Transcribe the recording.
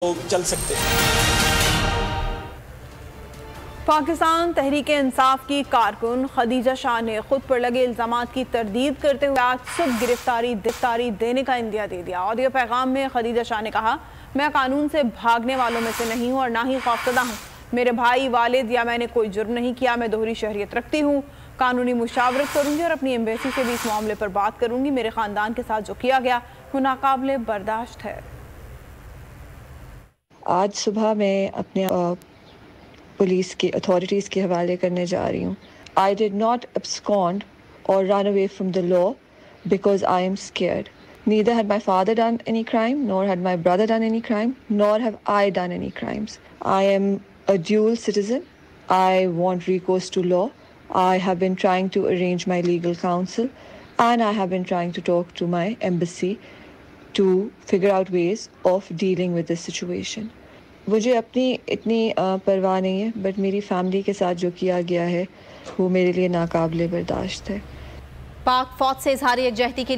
चल सकते हैं। पाकिस्तान तहरीक इंसाफ की कारकुन खदीजा शाह ने खुद पर लगे इल्जामात की तरदीद करते हुए आज सुबह गिरफ्तारी देने का इंदिया दे दिया। ऑडियो पैगाम में खदीजा शाह ने कहा, मैं कानून से भागने वालों में से नहीं हूँ और ना ही खौफजदा हूँ। मेरे भाई, वालिद या मैंने कोई जुर्म नहीं किया। मैं दोहरी शहरियत रखती हूँ। कानूनी मुशावरत करूंगी और अपनी एम्बेसी से भी इस मामले पर बात करूंगी। मेरे खानदान के साथ जो किया गया वो नाकाबिले बर्दाश्त है। आज सुबह मैं अपने पुलिस के अथॉरिटीज़ के हवाले करने जा रही हूँ। I did not abscond or run away from the law because I am scared. Neither had my father done any crime, nor had my brother done any crime, nor have I done any crimes. I am a dual citizen. I want recourse to law. I have been trying to arrange my legal counsel, and I have been trying to talk to my embassy to figure out ways of dealing with this situation. मुझे अपनी इतनी परवाह नहीं है, but मेरी family के साथ जो किया गया है वो मेरे लिए नाकाबिले बर्दाश्त है। पाक फौज से इजहार यकजहती के लिए